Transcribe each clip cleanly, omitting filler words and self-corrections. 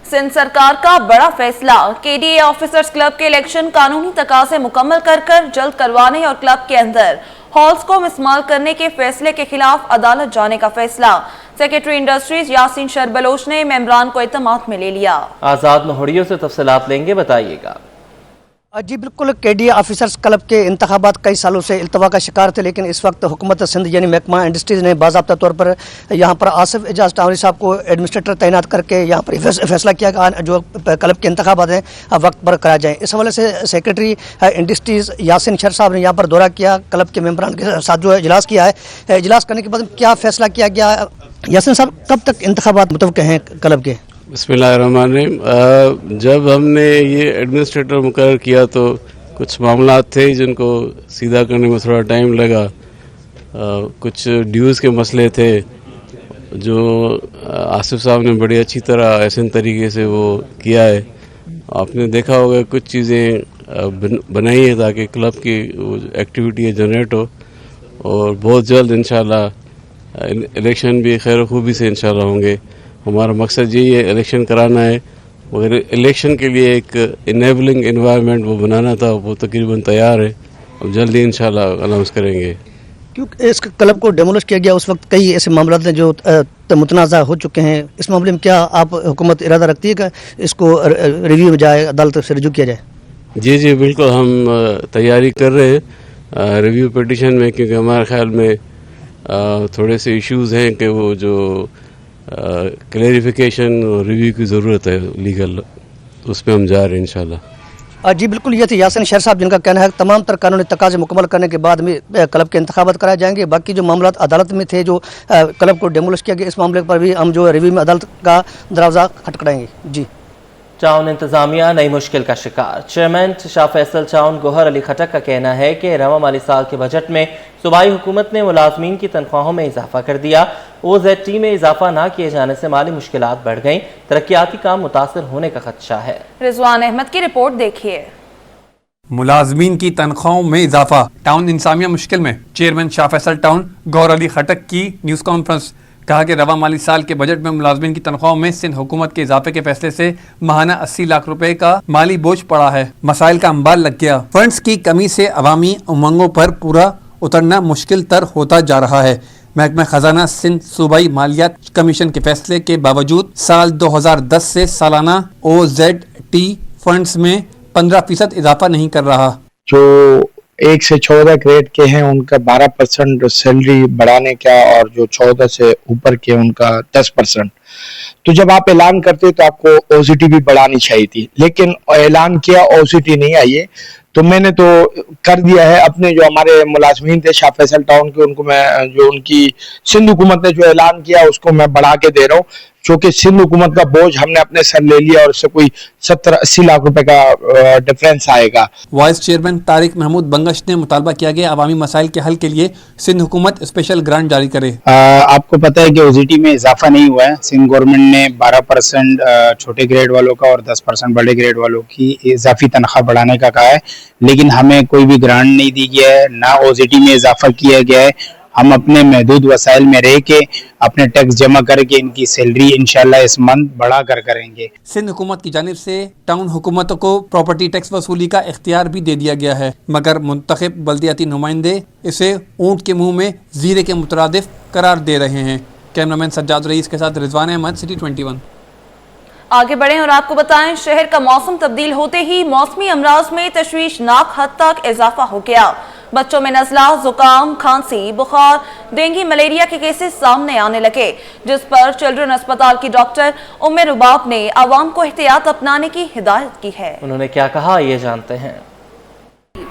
सिंध सरकार का बड़ा फैसला। केडीए ऑफिसर्स क्लब के इलेक्शन कानूनी तकाजे मुकम्मल कर जल्द करवाने और क्लब के अंदर हॉल्स को इस्तेमाल करने के फैसले के खिलाफ अदालत जाने का फैसला। सेक्रेटरी इंडस्ट्रीज यासीन शरबलोच ने मेंबरान को इत्तेमाद में ले लिया। आजाद नोहड़ियों से तफसीलात लेंगे, बताइएगा। जी बिल्कुल, केडीए ऑफिसर्स क्लब के इंतखाबात कई सालों से इल्तवा का शिकार थे, लेकिन इस वक्त हुकूमत सिंध यानी महकमा इंडस्ट्रीज ने बाज़ाब्ता तौर पर यहाँ पर आसिफ एजाज टावरी साहब को एडमिनिस्ट्रेटर तैनात करके यहाँ पर फैसला किया कि जो क्लब के इंतखाबात हैं वक्त पर कराए जाएँ। इस हवाले से सेक्रेटरी इंडस्ट्रीज यासीन शर साहब ने यहाँ पर दौरा किया, क्लब के मेम्बरान के साथ जो इजलास किया है। इजलास करने के बाद क्या फैसला किया गया? यासीन साहब, कब तक इंतखाबात मुतवक्किल हैं क्लब के? बिस्मिल्लाहिर्रहमानिर्रहीम। जब हमने ये एडमिनिस्ट्रेटर मुकर्रर किया तो कुछ मामला थे जिनको सीधा करने में थोड़ा टाइम लगा। कुछ ड्यूज़ के मसले थे जो आसिफ साहब ने बड़ी अच्छी तरह ऐसे तरीके से वो किया है। आपने देखा होगा कुछ चीज़ें बनाई है ताकि क्लब की एक्टिविटी जनरेट हो, और बहुत जल्द इंशाल्लाह इलेक्शन भी खैर खूबी से इंशाल्लाह होंगे। हमारा मकसद यही है, इलेक्शन कराना है, मगर इलेक्शन के लिए एक इनेबलिंग एनवायरनमेंट वो बनाना था, वो तकरीबन तैयार है। अब जल्दी इंशाल्लाह अनाउंस करेंगे। क्योंकि इस क्लब को डेमोलिश किया गया, उस वक्त कई ऐसे मामला हैं जो मुतनाज़ा हो चुके हैं। इस मामले में क्या आप हुकूमत इरादा रखती है कि इसको रिव्यू में जाए, अदालत से रिव्यू किया जाए? जी बिल्कुल, हम तैयारी कर रहे हैं रिव्यू पिटिशन में, क्योंकि हमारे ख्याल में थोड़े से इश्यूज़ हैं कि वो जो क्लैरिफिकेशन और रिव्यू की ज़रूरत है लीगल, उस पर हम जा रहे हैं इंशाल्लाह। जी बिल्कुल, ये थे यासीन शर साहब जिनका कहना है तमाम तर कानूनी तकाजे मुकम्मल करने के बाद में क्लब के इंतखाबात कराए जाएंगे। बाकी जो मामला अदालत में थे, जो क्लब को डेमोलिश किया गया, इस मामले पर भी हम जो रिव्यू में अदालत का दरवाज़ा खटखटाएंगे। जी। टाउन इंतजामिया नई मुश्किल का शिकार। चेयरमैन शाह फैसल टाउन गौहर अली खटक का कहना है कि रवा माली साल के बजट में सूबाई हुकूमत ने मुलाजमीन की तनख्वाहों में इजाफा कर दिया। OZT में इजाफा न किए जाने से माली मुश्किलात बढ़ गईं, तरक्याती काम मुतासर होने का खदशा है। रिजवान अहमद की रिपोर्ट देखिए। मुलाजमीन की तनख्वाहों में इजाफा, टाउन इंतजामिया मुश्किल में। चेयरमैन शाह फैसल टाउन गौहर अली खटक की न्यूज़ कॉन्फ्रेंस। कहा कि रवा माली साल के बजट में मुलाजमीन की तनख्वाहों में सिंध हुकूमत के इजाफे के फैसले से माहाना 80 लाख रुपए का माली बोझ पड़ा है। मसाइल का अंबार लग गया। फंड्स की कमी से अवामी उमंगों पर पूरा उतरना मुश्किल तर होता जा रहा है। महकमा खजाना सिंध सूबाई मालियात कमीशन के फैसले के बावजूद साल 2010 से सालाना OZT फंड्स में 15% इजाफा नहीं कर रहा। जो 1 से 14 ग्रेड के हैं उनका 12% सैलरी बढ़ाने का, और जो 14 से ऊपर के उनका 10%। तो जब आप ऐलान करते तो आपको OZT भी बढ़ानी चाहिए थी, लेकिन ऐलान किया OZT नहीं आई है, तो मैंने तो कर दिया है। अपने जो हमारे मुलाजमीन थे शाह फैसल टाउन के, उनको मैं जो उनकी सिंध हुकूमत ने जो ऐलान किया उसको मैं बढ़ा के दे रहा हूँ, क्योंकि सिंध हुकूमत का बोझ हमने अपने सर ले लिया और उससे कोई 70-80 लाख रुपए का डिफरेंस आएगा। वाइस चेयरमैन तारिक महमूद बंगश ने मुतालबा किया गया अवामी मसाइल के हल के लिए सिंध हुकूमत स्पेशल ग्रांट जारी करे। आपको पता है कि OZT में इजाफा नहीं हुआ है। सिंध गवर्नमेंट ने 12% छोटे ग्रेड वालों का और 10% बड़े ग्रेड वालों की इजाफी तनख्वाह बढ़ाने का कहा है, लेकिन हमें कोई भी ग्रांट नहीं दी गया है, ना OZT में इजाफा किया गया है। हम अपने महदूद वसाइल में रह के अपने टैक्स जमा करके इनकी सैलरी इंशाल्लाह इस मंथ बढ़ा कर करेंगे। सिंध हुकूमत की जानिब से टाउन हुकूमतों को प्रॉपर्टी टैक्स वसूली का इख्तियार भी दे दिया गया है, मगर मुंतखब बल्दियाती नुमाइंदे इसे ऊंट के मुंह में जीरे के मुतरादिफ करार दे रहे हैं। कैमरामैन सज्जाद रईस के साथ रिजवान अहमद, सिटी 21। आगे बढ़ें और आपको बताएं, शहर का मौसम तब्दील होते ही मौसमी अमराज में तशवीशनाक हद तक इजाफा हो गया। बच्चों में नज़ला, जुकाम, खांसी, बुखार, डेंगू, मलेरिया के केसेस सामने आने लगे, जिस पर चिल्ड्रन अस्पताल की डॉक्टर उम्मे रुबाब ने आवाम को एहतियात अपनाने की हिदायत की है। उन्होंने क्या कहा, ये जानते हैं।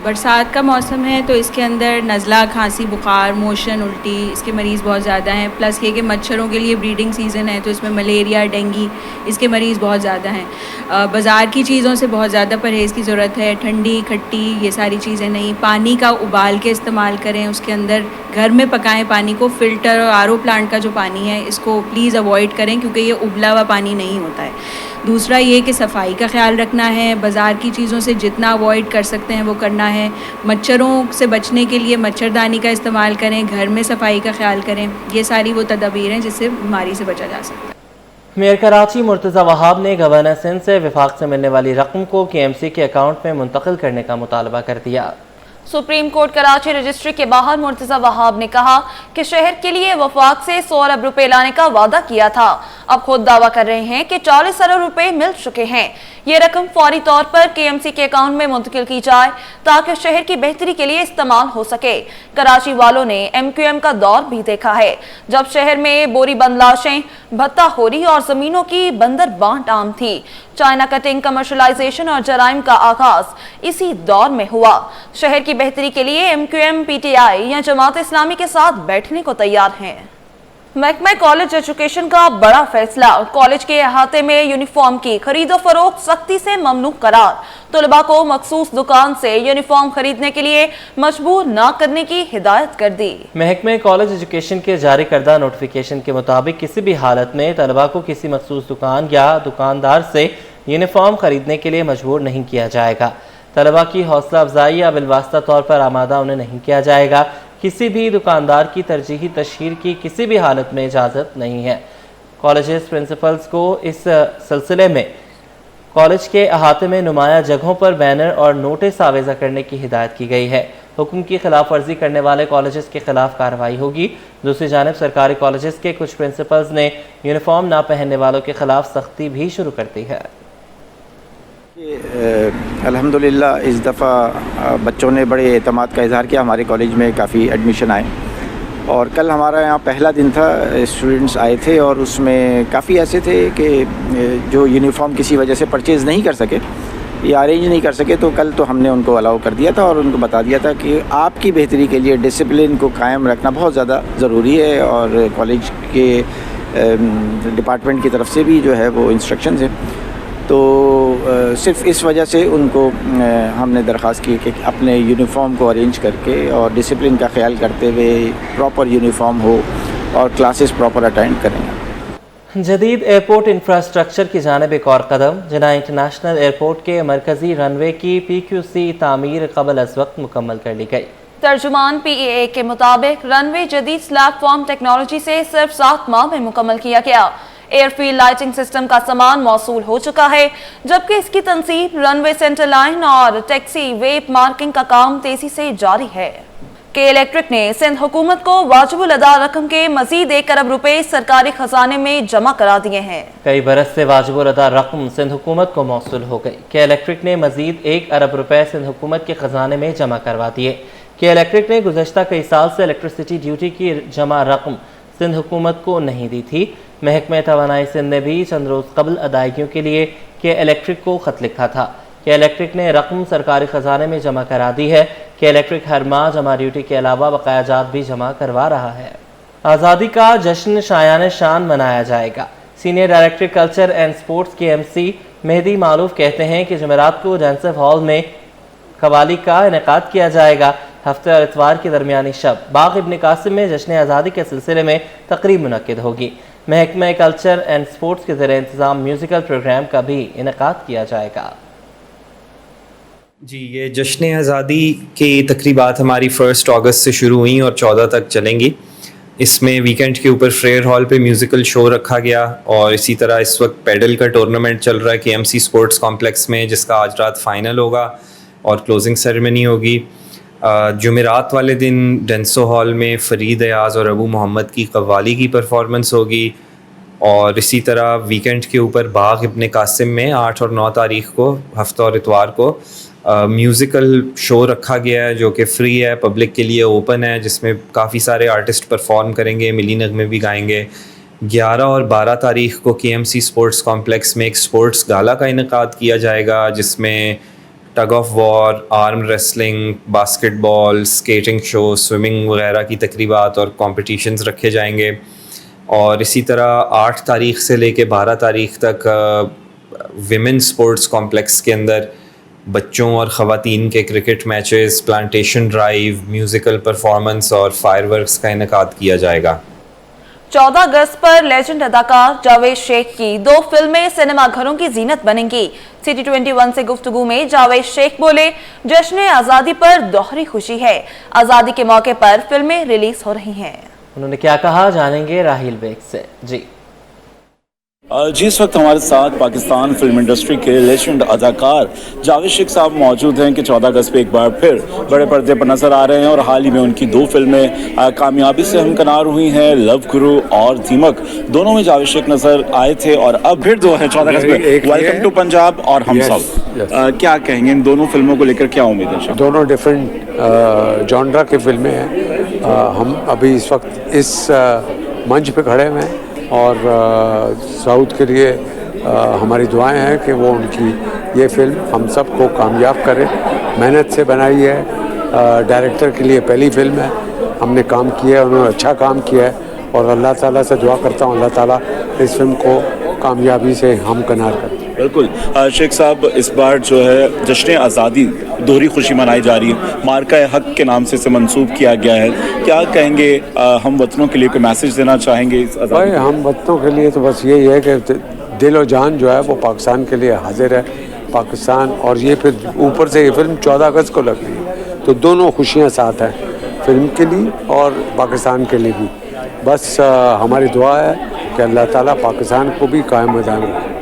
बरसात का मौसम है तो इसके अंदर नज़ला, खांसी, बुखार, मोशन, उल्टी, इसके मरीज़ बहुत ज़्यादा हैं। प्लस ये कि मच्छरों के लिए ब्रीडिंग सीज़न है तो इसमें मलेरिया, डेंगू, इसके मरीज़ बहुत ज़्यादा हैं। बाज़ार की चीज़ों से बहुत ज़्यादा परहेज़ की ज़रूरत है। ठंडी, खट्टी, ये सारी चीज़ें नहीं। पानी का उबाल के इस्तेमाल करें, उसके अंदर घर में पकाएं पानी को। फ़िल्टर और RO प्लांट का जो पानी है इसको प्लीज़ अवॉइड करें, क्योंकि ये उबला हुआ पानी नहीं होता है। दूसरा ये कि सफाई का ख्याल रखना है। बाज़ार की चीज़ों से जितना अवॉइड कर सकते हैं वो करना है। मच्छरों से बचने के लिए मच्छरदानी का इस्तेमाल करें, घर में सफाई का ख्याल करें। ये सारी वो तदबीर हैं जिससे बीमारी से बचा जा सकता है। मेयर कराची मुर्तज़ा वहाब ने गवर्नर सिंध से वफाक से मिलने वाली रकम को KMC के अकाउंट में मुंतकिल करने का मुतालबा कर दिया। सुप्रीम कोर्ट कराची रजिस्ट्री के बाहर मुर्तज़ा वहाब ने कहा कि शहर के लिए वफाक से 100 अरब रुपए लाने का वादा किया था। अब खुद दावा कर रहे हैं कि 40 अरब रुपए मिल चुके हैं। ये रकम फौरी तौर पर KMC के अकाउंट में मुंतकिल की जाए ताकि शहर की बेहतरी के लिए इस्तेमाल हो सके। कराची वालों ने MQM का दौर भी देखा है, जब शहर में बोरी बंद लाशें, भत्ताखोरी और जमीनों की बंदर बांट आम थी। चाइना कटिंग, कमर्शलाइजेशन और जराइम का आगाज इसी दौर में हुआ। शहर की बेहतरी के लिए MQM, PTI या जमात इस्लामी के साथ बैठने को तैयार हैं। महकमा कॉलेज एजुकेशन का बड़ा फैसला, कॉलेज के अहाते में यूनिफॉर्म की खरीदो फरोख्त सख्ती से ममनू करार। तलबा को मखसूस दुकान से यूनिफॉर्म खरीदने के लिए मजबूर न करने की हिदायत कर दी। महकमा कॉलेज एजुकेशन के जारी करदा नोटिफिकेशन के मुताबिक किसी भी हालत में तलबा को किसी मखसूस दुकान या दुकानदार से यूनिफॉर्म खरीदने के लिए मजबूर नहीं किया जाएगा। तलबा की हौसला अफजाई या बिलवास्ता तौर पर आमादा उन्हें नहीं किया जाएगा। किसी भी दुकानदार की तरजीही तशहीर की किसी भी हालत में इजाज़त नहीं है। कॉलेजेस प्रिंसिपल्स को इस सिलसिले में कॉलेज के अहाते में नुमाया जगहों पर बैनर और नोटिस आवेज़ा करने की हिदायत की गई है। हुक्म की खिलाफ वर्जी करने वाले कॉलेजेस के खिलाफ कार्रवाई होगी। दूसरी जानिब सरकारी कॉलेजेस के कुछ प्रिंसिपल्स ने यूनिफॉर्म ना पहनने वालों के खिलाफ सख्ती भी शुरू कर दी है। अल्हम्दुलिल्लाह इस दफ़ा बच्चों ने बड़े एतमाद का इज़हार किया। हमारे कॉलेज में काफ़ी एडमिशन आए और कल हमारा यहाँ पहला दिन था। स्टूडेंट्स आए थे और उसमें काफ़ी ऐसे थे कि जो यूनिफॉर्म किसी वजह से परचेज़ नहीं कर सके या अरेंज नहीं कर सके, तो कल तो हमने उनको अलाउ कर दिया था और उनको बता दिया था कि आपकी बेहतरी के लिए डिसिप्लिन को कायम रखना बहुत ज़्यादा ज़रूरी है और कॉलेज के डिपार्टमेंट की तरफ से भी जो है वो इंस्ट्रक्शंस हैं। तो सिर्फ इस वजह से उनको हमने दरख्वास्त की कि अपने यूनिफॉर्म को अरेंज करके और डिसिप्लिन का ख्याल करते हुए प्रॉपर यूनिफॉर्म हो और क्लासेस प्रॉपर अटेंड करें। जदीद एयरपोर्ट इंफ्रास्ट्रक्चर की जानिब एक और कदम, जना इंटरनेशनल एयरपोर्ट के मरकजी रनवे की PQC तामीर कबल अज वक्त मुकम्मल कर ली गई। तर्जुमान PAA के मुताबिक रनवे जदीद प्लेटफॉर्म टेक्नोलॉजी से सिर्फ 7 माह में मुकम्मल किया गया। एयरफील्ड लाइटिंग सिस्टम का सामान मौसूल हो चुका है, जबकि इसकी तनसीब, रनवे सेंटर लाइन और टैक्सी वेप मार्किंग का काम तेजी से जारी है। के इलेक्ट्रिक ने सिंध हुकूमत को वाजिबुल अदा रकम के मजीद 1 अरब रुपए सरकारी खजाने में जमा करा दिए हैं। कई बरस से वाजिबुल अदा रकम सिंध हुकूमत को मौसूल हो गई। के इलेक्ट्रिक ने मजीद 1 अरब रुपए सिंध हुकूमत के खजाने में जमा करवा दिए। के इलेक्ट्रिक ने गुज़श्ता कई साल से इलेक्ट्रिसिटी ड्यूटी की जमा रकम सिंध हुकूमत को नहीं दी थी। महकमे तवानाई सिंध ने भी चंद रोज़ कबल अदायगियों के लिए के इलेक्ट्रिक को ख़त लिखा था। के इलेक्ट्रिक ने रकम सरकारी ख़जाने में जमा करा दी है। के इलेक्ट्रिक हर माह जमा ड्यूटी के अलावा बकाया जात भी जमा करवा रहा है। आज़ादी का जश्न शायान शान मनाया जाएगा। Senior director culture and sports KMC Mehdi Maloof कहते हैं कि जुमेरात को डेंसिव हॉल में कवाली का इनेकाद किया जाएगा। हफ्ते और इतवार की दरमियानी शब बाग इब्न कासिम में जश्न आज़ादी के सिलसिले में तकरीब मुनक्किद होगी। महकमा कल्चर एंड स्पोर्ट्स के ज़रिए इंतज़ाम म्यूज़िकल प्रोग्राम का भी इनेकाद किया जाएगा। जी, ये जश्न आज़ादी की तकरीबात हमारी 1 अगस्त से शुरू हुई और 14 तक चलेंगी। इसमें वीकेंड के ऊपर फ्रेयर हॉल पे म्यूज़िकल शो रखा गया और इसी तरह इस वक्त पैडल का टूर्नामेंट चल रहा है KMC स्पोर्ट्स कॉम्प्लेक्स में, जिसका आज रात फ़ाइनल होगा और क्लोजिंग सेरेमनी होगी। जुमेरात वाले दिन डेंसो हॉल में फ़रीद अयाज़ और अबू मोहम्मद की कव्वाली की परफॉर्मेंस होगी और इसी तरह वीकेंड के ऊपर बाग इब्न कासिम में 8 और 9 तारीख़ को हफ्ता और इतवार को म्यूज़िकल शो रखा गया है जो कि फ्री है, पब्लिक के लिए ओपन है, जिसमें काफ़ी सारे आर्टिस्ट परफॉर्म करेंगे, मिली नगमे भी गाएंगे। 11 और 12 तारीख़ को KMC स्पोर्ट्स कॉम्प्लेक्स में एक स्पोर्ट्स गाला का इनेकाद किया जाएगा, जिसमें tug of war, arm wrestling, basketball, skating show, swimming वगैरह की तकरीबात और कॉम्पिटिशन्स रखे जाएंगे। और इसी तरह 8 तारीख़ से लेके 12 तारीख़ तक विमेन स्पोर्ट्स कॉम्प्लेक्स के अंदर बच्चों और ख़वातीन के cricket matches, plantation drive, musical performance और फायरवर्क्स का इनेकाद किया जाएगा। 14 अगस्त पर लेजेंड अदाकार जावेद शेख की 2 फिल्में सिनेमा घरों की जीनत बनेंगी। सिटी 21 से गुफ्तगू में जावेद शेख बोले, जश्न आज़ादी पर दोहरी खुशी है। आज़ादी के मौके पर फिल्में रिलीज हो रही हैं। उन्होंने क्या कहा, जानेंगे राहिल बेग से। जी, जी इस वक्त हमारे साथ पाकिस्तान फिल्म इंडस्ट्री के लेजेंड अदाकार जावेद शेख साहब मौजूद हैं कि 14 अगस्त पे एक बार फिर बड़े पर्दे पर नजर आ रहे हैं और हाल ही में उनकी 2 फिल्में कामयाबी से हमकनार हुई हैं, लव गुरु और दीमक। दोनों में जावेद शेख नजर आए थे और अब फिर 2 है 14 अगस्त पे, वेलकम टू पंजाब और हम सब। क्या कहेंगे इन दोनों फिल्मों को लेकर, क्या उम्मीद है? दोनों डिफरेंट जॉनरा की फिल्में हैं। हम अभी इस वक्त इस मंच पे खड़े हुए हैं और साउथ के लिए हमारी दुआएं हैं कि वो उनकी ये फिल्म हम सबको कामयाब करे। मेहनत से बनाई है, डायरेक्टर के लिए पहली फिल्म है, हमने काम किया है, उन्होंने अच्छा काम किया है और अल्लाह ताला से दुआ करता हूँ अल्लाह ताला इस फिल्म को कामयाबी से हमकनार करे। बिल्कुल शेख साहब, इस बार जो है जश्न आज़ादी दोहरी खुशी मनाई जा रही है, मार्का हक के नाम से इसे मंसूब किया गया है। क्या कहेंगे, हम वतनों के लिए कोई मैसेज देना चाहेंगे? भाई हम वतनों के लिए तो बस यही है कि दिल और जान जो है वो पाकिस्तान के लिए हाजिर है। पाकिस्तान और ये फिर ऊपर से ये फिल्म 14 अगस्त को लग रही है तो दोनों खुशियाँ साथ हैं, फिल्म के लिए और पाकिस्तान के लिए भी। बस हमारी दुआ है कि अल्लाह ताला पाकिस्तान को भी कायम मैदान रखे।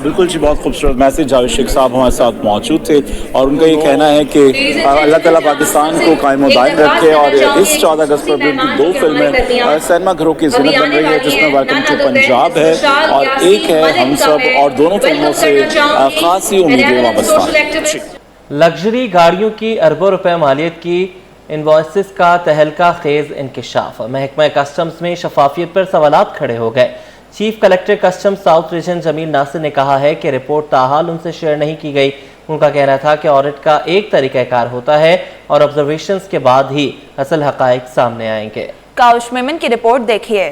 बिल्कुल जी, बहुत खूबसूरत मैसेज। जावेद शेख साहब हमारे साथ मौजूद थे और उनका ये कहना है कि अल्लाह ताला पाकिस्तान को कायम दायम रखे और इस 14 अगस्त पर भी उनकी 2 फिल्में सिनेमा घरों की ज़ीनत बन रही है, जिसमें वेलकम टू पंजाब है और एक है हम सब, और दोनों फिल्मों से खासी उम्मीदें वाबस्ता हैं। लग्जरी गाड़ियों की अरबों रुपए मालियत की इनवॉइसेस का तहलका खेज इंकिशाफ। महकमा कस्टम्स में शफाफियत पर सवालात खड़े हो गए। Chief collector customs south region Jamil Nasir ने कहा है कि रिपोर्ट ताहाल उनसे शेयर नहीं की गई। उनका कहना था कि ऑडिट का एक तरीक़ाकार होता है और ऑब्जर्वेशंस के बाद ही असल हक़ाइक़ सामने आएंगे। काउश मेमन की रिपोर्ट देखिए।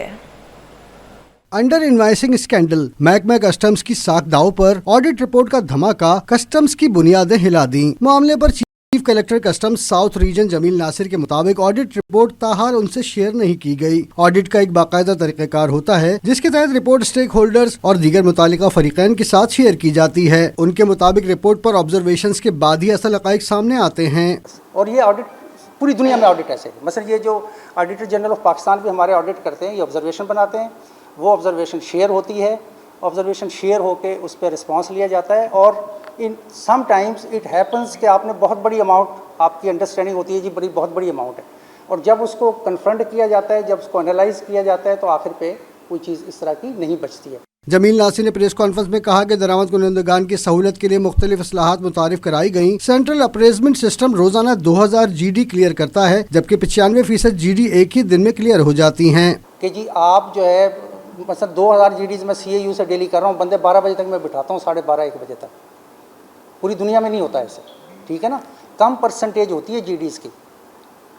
अंडर इनवाइसिंग स्कैंडल, महकमा कस्टम्स की साख दाव पर ऑडिट रिपोर्ट का धमाका कस्टम्स की बुनियादें हिला दी। मामले पर chief collector customs south region Jamil Nasir के मुताबिक ऑडिट रिपोर्ट ताहाल उनसे शेयर नहीं की गई। ऑडिट का एक बाकायदा तरीक़ाकार होता है जिसके तहत रिपोर्ट स्टेक होल्डर्स और दीगर मुतालिका फरीकैन के साथ शेयर की जाती है। उनके मुताबिक रिपोर्ट पर ऑब्जर्वेशंस के बाद ही असल हक़ाइक़ सामने आते हैं। और ये ऑडिट पूरी दुनिया में ऑडिट ऐसे, मसलन ये जो ऑडिटर जनरल ऑफ पाकिस्तान भी हमारे ऑडिट करते हैं, ये ऑब्जर्वेशन बनाते हैं, वो ऑब्जर्वेशन शेयर होती है, ऑब्जर्वेशन शेयर होके उस पर रिस्पॉन्स लिया जाता है और इन सम टाइम्स इट हैपन्स कि आपने बहुत बड़ी अमाउंट, आपकी अंडरस्टैंडिंग होती है जी बहुत बड़ी अमाउंट है, और जब उसको कन्फ्रंट किया जाता है, जब उसको एनालाइज किया जाता है तो आखिर पे कोई चीज़ इस तरह की नहीं बचती है। जमील नासिर ने प्रेस कॉन्फ्रेंस में कहा कि दरामद कुनंदगान की सहूलत के लिए मुख्तलिफ इस्लाहात मुतारिफ कराई गई। सेंट्रल अप्रेजमेंट सिस्टम रोजाना 2000 GD क्लियर करता है, जबकि 95% GD एक ही दिन में क्लियर हो जाती हैं। कि जी आप जो है मतलब 2000 GDs मैं CAU से डेली कर रहा हूँ, बंदे 12 बजे तक मैं बिठाता हूँ, 12:30-1 बजे तक। पूरी दुनिया में नहीं होता ऐसे, ठीक है ना। कम परसेंटेज होती है GDs की,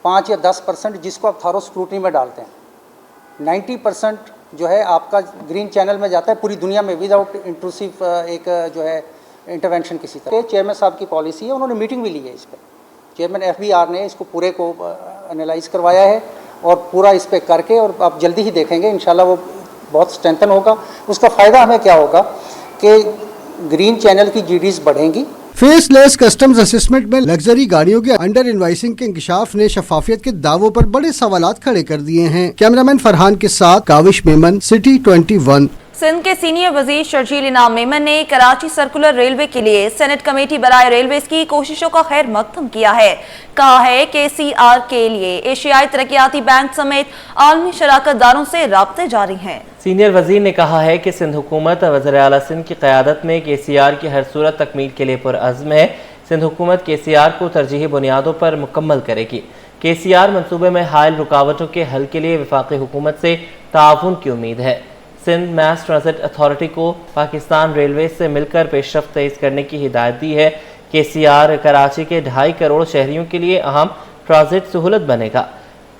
5 या 10% जिसको आप थारो स्क्रूटनी में डालते हैं। 90% जो है आपका ग्रीन चैनल में जाता है पूरी दुनिया में विदाउट इंट्रूसिव एक जो है इंटरवेंशन किसी तरह। चेयरमैन साहब की पॉलिसी है, उन्होंने मीटिंग भी ली है इस पर। चेयरमैन FBR ने इसको पूरे को एनालाइज करवाया है और पूरा इस पर करके, और आप जल्दी ही देखेंगे इंशाल्लाह वो बहुत स्ट्रेंथन होगा। उसका फ़ायदा हमें क्या होगा कि ग्रीन चैनल की GDs बढ़ेंगी। फेसलेस कस्टम्स असेसमेंट में लग्जरी गाड़ियों के अंडर इनवाइसिंग के इंकिशाफ ने शफाफियत के दावों पर बड़े सवालात खड़े कर दिए हैं। कैमरामैन फरहान के साथ काविश मेमन, सिटी 21। सिंध के सीनियर वजीर शर्जील इनाम मेमन ने कराची सर्कुलर रेलवे के लिए सेनेट कमेटी बराए रेलवेज की कोशिशों का खैर मकदम किया है। कहा है कि CR के लिए एशियाई तरक्याती बैंक समेत आलमी शराकत दारों से राब्ते जारी हैं। सीनियर वजीर ने कहा है कि सिंध हुकूमत वज़ीर आला सिंध की क़यादत में KCR की हर सूरत तकमील के लिए पुरअज़्म है। सिंध हुकूमत KCR को तरजीही बुनियादों पर मुकम्मल करेगी। KCR मनसूबे में हायल रुकावटों के हल के लिए वफाकी हुकूमत से ताउन की उम्मीद है। सिंध मैस ट्रांजिट अथॉरिटी को पाकिस्तान रेलवे से मिलकर पेशरफ्त तेज़ करने की हिदायत दी है। KCR कराची के 2.5 करोड़ शहरियों के लिए अहम ट्रांजिट सहूलत बनेगा।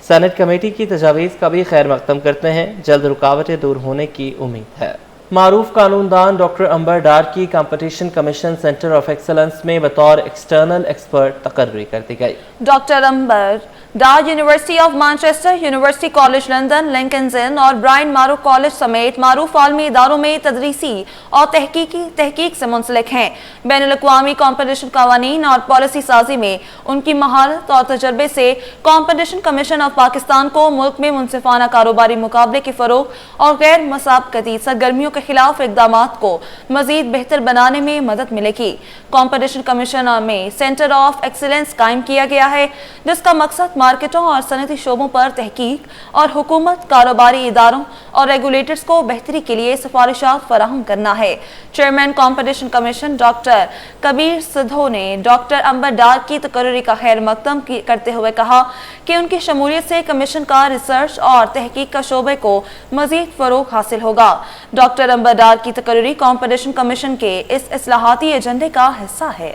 सेनेट कमेटी की तजावीज़ का भी खैर मकदम करते हैं, जल्द रुकावटें दूर होने की उम्मीद है। मारूफ कानूनदान डॉक्टर अंबर डार की competition commission centre of excellence में बतौर एक्सटर्नल एक्सपर्ट तकर्री कर दी गई। Doctor Amber Dar university of Manchester, university college London, Lincoln's Inn और ब्रायन मारूफ कॉलेज समेत मारूफ आलमी इदारों में तदरीसी और तहकीक से मुंसलिक हैं। बैनुल-अक़वामी कॉम्पिटिशन कवानीन और पॉलिसी साजी में उनकी महारत और तजर्बे से कॉम्पिटिशन कमीशन ऑफ पाकिस्तान को मुल्क में मुनसिफाना कारोबारी मुकाबले के फ़रोग़ और गैर मसाबकती सरगर्मियों के खिलाफ इकदामात को मजीद बेहतर बनाने में मदद मिलेगी। कंपटीशन कमीशन में सेंटर ऑफ एक्सीलेंस कायम किया गया है, जिसका मकसद मार्केटों और सनती शोबों पर तहकीक और हुकूमत, कारोबारी इदारों और रेगुलेटर्स को बेहतरी के लिए सिफारिशात फराहम करना है। Chairman competition commission doctor Kabir Sidhu ने डॉक्टर अंबर डार की तकर्री का खैर मकदम करते हुए कहा कि उनकी शमूलियत से कमीशन का रिसर्च और तहकीक का शोबे को मजीद फरोग हासिल होगा। डॉक्टर अंबर डार की तकर्री कंपटीशन कमीशन के इस इस्लाहाती एजेंडे का हिस्सा है।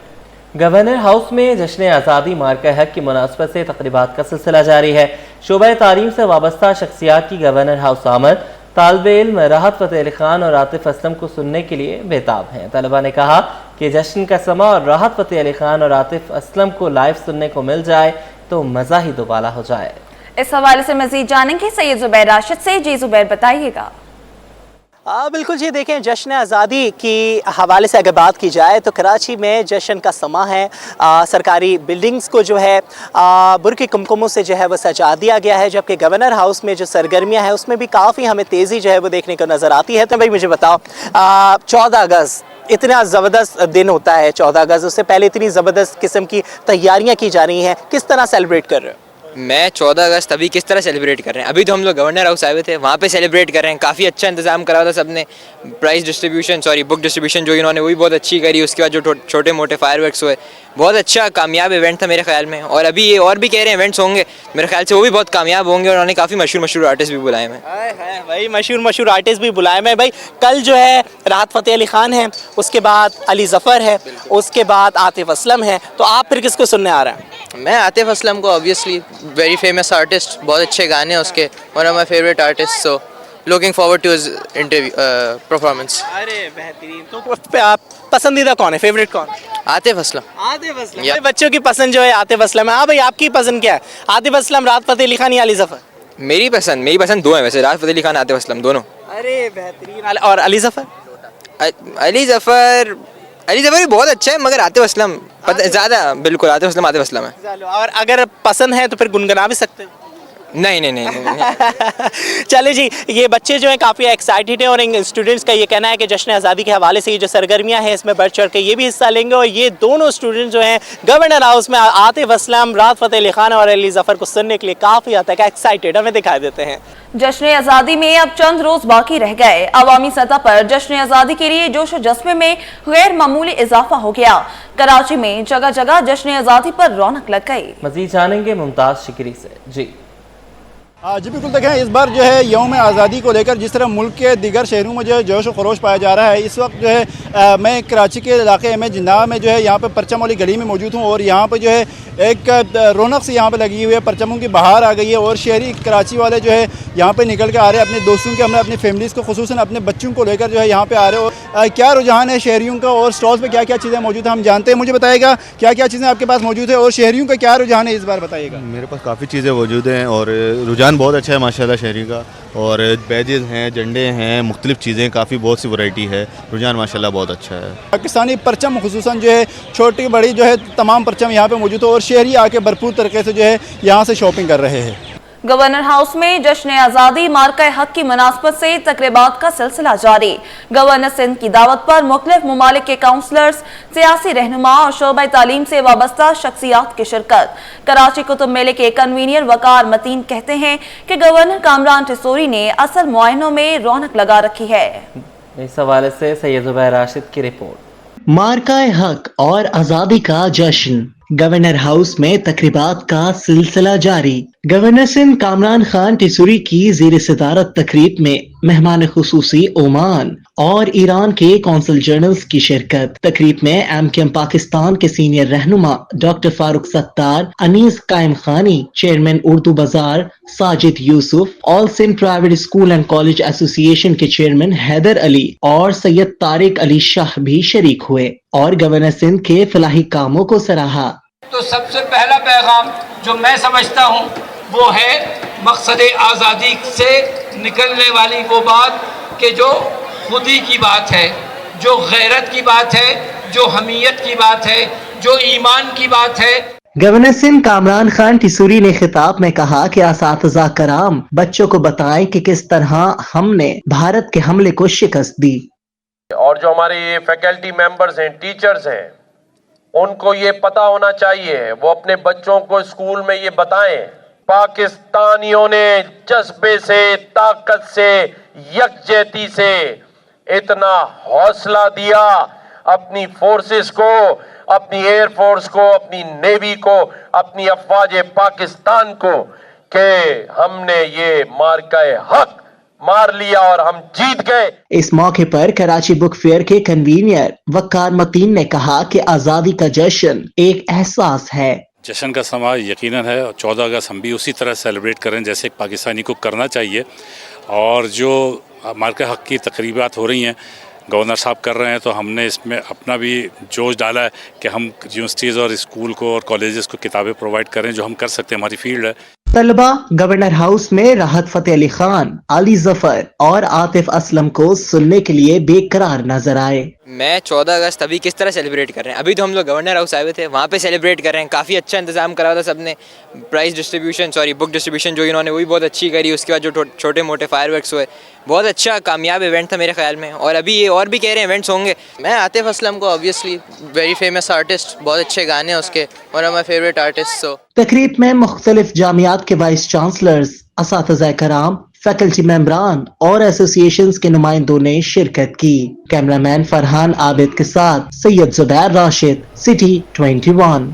गवर्नर हाउस में जश्न आज़ादी मार्का हक की मुनासबत से तकरीबात का सिलसिला जारी है। शोबा तालीम से वाबस्ता शख्सियात की गवर्नर हाउस आमद तालिबे इल्म राहत फ़तेह अली खान और आतिफ असलम को सुनने के लिए बेताब हैं। तलबा ने कहा कि जश्न का समा और राहत फ़तेह अली खान और आतिफ असलम को लाइव सुनने को मिल जाए तो मज़ा ही दोबाला हो जाए। इस हवाले से मजीद जानेंगे सैयद जुबैर राशिद से। जी जुबैर, बताइएगा। बिल्कुल जी, देखें जश्न आज़ादी की हवाले से अगर बात की जाए तो कराची में जश्न का समा है। सरकारी बिल्डिंग्स को जो है बुरकी कुमकुमों से जो है वो सजा दिया गया है, जबकि गवर्नर हाउस में जो सरगर्मियां हैं उसमें भी काफ़ी हमें तेज़ी जो है वो देखने को नज़र आती है। तो भाई मुझे बताओ, 14 अगस्त इतना ज़बरदस्त दिन होता है, 14 अगस्त, उससे पहले इतनी ज़बरदस्त किस्म की तैयारियाँ की जा रही हैं, किस तरह सेलिब्रेट कर रहे हो? मैं 14 अगस्त अभी किस तरह सेलिब्रेट कर रहे हैं, अभी तो हम लोग गवर्नर हाउस आए हुए थे, वहाँ पे सेलिब्रेट कर रहे हैं। काफ़ी अच्छा इंतजाम करा था सबने, प्राइस डिस्ट्रीब्यूशन बुक डिस्ट्रीब्यूशन जो इन्होंने वही बहुत अच्छी करी। उसके बाद जो छोटे मोटे फायरवर्क्स हुए, बहुत अच्छा कामयाब इवेंट था मेरे ख्याल में। और अभी ये और भी कह रहे हैं इवेंट्स होंगे, मेरे ख्याल से वो भी बहुत कामयाब होंगे। और उन्होंने काफ़ी मशहूर आर्टिस्ट भी बुलाए हैं भाई, मशहूर आर्टिस्ट भी बुलाए हैं भाई। कल जो है राहत फ़तेह अली खान है, उसके बाद अली ज़फ़र है, उसके बाद आतिफ असलम है, तो आप फिर किसको सुनने आ रहे हैं? मैं आतिफ असलम को, ऑब्वियसली वेरी फेमस आर्टिस्ट, बहुत अच्छे गाने हैं उसके, one of my favourite artist, so looking forward to his interview performance. अरे बेहतरीन। तो पसंदीदा कौन है, फेवरेट कौन? आतिफ असलम। आतिफ असलम। yeah. बच्चों की पसंद जो है आतिफ असलम है। हाँ भाई, आपकी पसंद क्या है, आतिफ असलम, राहत फ़तेह अली खान या अली ज़फ़र? मेरी पसंद दो है वैसे, राहत फ़तेह अली खान, आतिफ असलम दोनों। अरे बेहतरीन। और अली ज़फ़र? अली ज़फ़र भी बहुत अच्छा है, मगर आतिफ असलम ज़्यादा, बिल्कुल आतिफ असलम है। और अगर पसंद है तो फिर गुनगुना भी सकते हैं? नहीं। चले जी, ये बच्चे जो हैं काफ़ी एक्साइटेड हैं और इन स्टूडेंट्स का ये कहना है कि जश्न आज़ादी के हवाले से ये जो सरगर्मियां हैं इसमें बढ़ चढ़ के ये भी हिस्सा लेंगे। और ये दोनों स्टूडेंट जो हैं गवर्नर हाउस में आतिफ असलम, राहत फ़तेह अली खान और अली ज़फ़र को सुनने के लिए काफ़ी हद तक एक्साइटेड हमें दिखाई देते हैं। जश्न आज़ादी में अब चंद रोज बाकी रह गए। अवामी सतह पर जश्न आज़ादी के लिए जोश और जज्बे में गैर मामूली इजाफा हो गया। कराची में जगह जगह जश्न आज़ादी पर रौनक लग गई। मजीद जानेंगे मुमताज़ शिकरी से। जी बिल्कुल, देखें इस बार जो है यौम आज़ादी को लेकर जिस तरह मुल्क के दीगर शहरों में जो है जोश व खरोश पाया जा रहा है, इस वक्त जो है मैं कराची के इलाके में जिन्ना में जो है यहाँ पे परचम वाली गली में मौजूद हूँ। और यहाँ पे जो है एक रौनक सी यहाँ पे लगी हुई है, परचमों की बहार आ गई है। और शहरी कराची वाले जो है यहाँ पे निकल के आ रहे हैं, अपने दोस्तों के, अपनी फैमिलीज़ को, खुसूसन अपने बच्चों को लेकर जो है यहाँ पे आ रहे हो। क्या रुझान है शहरियों का और स्टॉल्स पर क्या क्या चीज़ें मौजूद हैं, हम जानते हैं। मुझे बताइएगा क्या क्या चीज़ें आपके पास मौजूद है और शहरियों का क्या रुझान है इस बार, बताइएगा। मेरे पास काफ़ी चीज़ें मौजूद हैं और रुझान बहुत अच्छा है माशाल्लाह शहरी का। और बैजेस हैं, झंडे हैं, मुख्तलिफ चीज़ें, काफ़ी बहुत सी वैरायटी है। रुझान माशाल्लाह बहुत अच्छा है। पाकिस्तानी परचम खुसूसन जो है छोटी बड़ी जो है तमाम परचम यहाँ पे मौजूद है और शहरी आके भरपूर तरीके से जो है यहाँ से शॉपिंग कर रहे हैं। गवर्नर हाउस में जश्न आज़ादी मार्का हक की मुनासबत से तकरीबात का सिलसिला जारी। गवर्नर सिंध की दावत पर मुख्तलिफ ममालिक के काउंसलर्स, सियासी रहनुमा और शोबा तालीम से वाबस्ता शख्सियात की शिरकत। कराची कुतुब मेले के कन्वीनियर वकार मतीन कहते हैं कि गवर्नर कामरान टिसोरी ने असल मुआयनों में रौनक लगा रखी है। इस हवाले से सैयद जुबैर राशिद की रिपोर्ट। मार्का हक और आज़ादी का जश्न, गवर्नर हाउस में तकरीबात का सिलसिला जारी। गवर्नर सिंध कामरान खान टिसूरी की ज़ेर सदारत तकरीब में मेहमान खुसूसी ओमान और ईरान के कौंसल जनरल्स की शिरकत। तकरीब में एमकेएम पाकिस्तान के सीनियर रहनुमा डॉक्टर फारूक सत्तार, अनीस कायम खानी, chairman Urdu Bazaar Sajid Yusuf, all Sindh private school and college association के चेयरमैन हैदर अली और सैयद तारिक अली शाह भी शरीक हुए और गवर्नर सिंध के फलाही कामों को सराहा। तो सबसे पहला पैगाम जो मैं समझता हूँ वो है मकसद आज़ादी से निकलने वाली वो बात कि जो खुदी की बात है, जो गैरत की बात है, जो हमीयत की बात है, जो ईमान की बात है। गवर्नर सिंध कामरान खान टिसूरी ने खिताब में कहा कि असातिज़ा कराम बच्चों को बताएं कि किस तरह हमने भारत के हमले को शिकस्त दी। और जो हमारे ये फैकल्टी मेंबर्स हैं, टीचर्स हैं, उनको ये पता होना चाहिए, वो अपने बच्चों को स्कूल में ये बताएं, पाकिस्तानियों ने जज्बे से, ताकत से, यकजहती से इतना हौसला दिया अपनी फोर्सेस को, अपनी एयर फोर्स को, अपनी नेवी को, अपनी अफवाज पाकिस्तान को, कि हमने ये मार्का-ए हक मार लिया और हम जीत गए। इस मौके पर कराची बुक फेयर के कन्वीनियर वक्कार मतीन ने कहा कि आजादी का जश्न एक एहसास है। जश्न का समा यकीनन है और 14 अगस्त हम भी उसी तरह सेलिब्रेट करें जैसे एक पाकिस्तानी को करना चाहिए। और जो मार्का हक की तकरीबात हो रही हैं, गवर्नर साहब कर रहे हैं, तो हमने इसमें अपना भी जोश डाला है कि हम यूनिवर्सिटीज़ और स्कूल को और कॉलेजेस को किताबें प्रोवाइड करें, जो हम कर सकते हैं, हमारी फील्ड है। तलबा गवर्नर हाउस में राहत फतेह अली खान, अली जफर और आतिफ असलम को सुनने के लिए बेकरार नजर आए। मैं 14 अगस्त अभी किस तरह सेलिब्रेट कर रहे हैं, अभी तो हम लोग गवर्नर हाउस आए हुए थे, वहाँ पे सेलिब्रेट कर रहे हैं। काफ़ी अच्छा इंतजाम करा था सबने, प्राइस डिस्ट्रीब्यूशन बुक डिस्ट्रीब्यूशन जो इन्होंने वही बहुत अच्छी करी। उसके बाद जो छोटे मोटे फायरवर्क्स हुए, बहुत अच्छा कामयाब इवेंट था मेरे ख्याल में। और अभी ये और भी कह रहे हैं इवेंट्स होंगे। मैं आतिफ असलम को ऑब्वियसली वेरी फेमस आर्टिस्ट, बहुत अच्छे गाने हैं उसके, one of my favourite artist. तकरीब में मुख्तलिफ जामियात के वाइस चांसलर्स, असातिज़ा कराम, फैकल्टी मेंबरान और एसोसिएशंस के नुमाइंदों ने शिरकत की। कैमरामैन फरहान आबिद के साथ सैयद जुबैर राशिद, सिटी 21।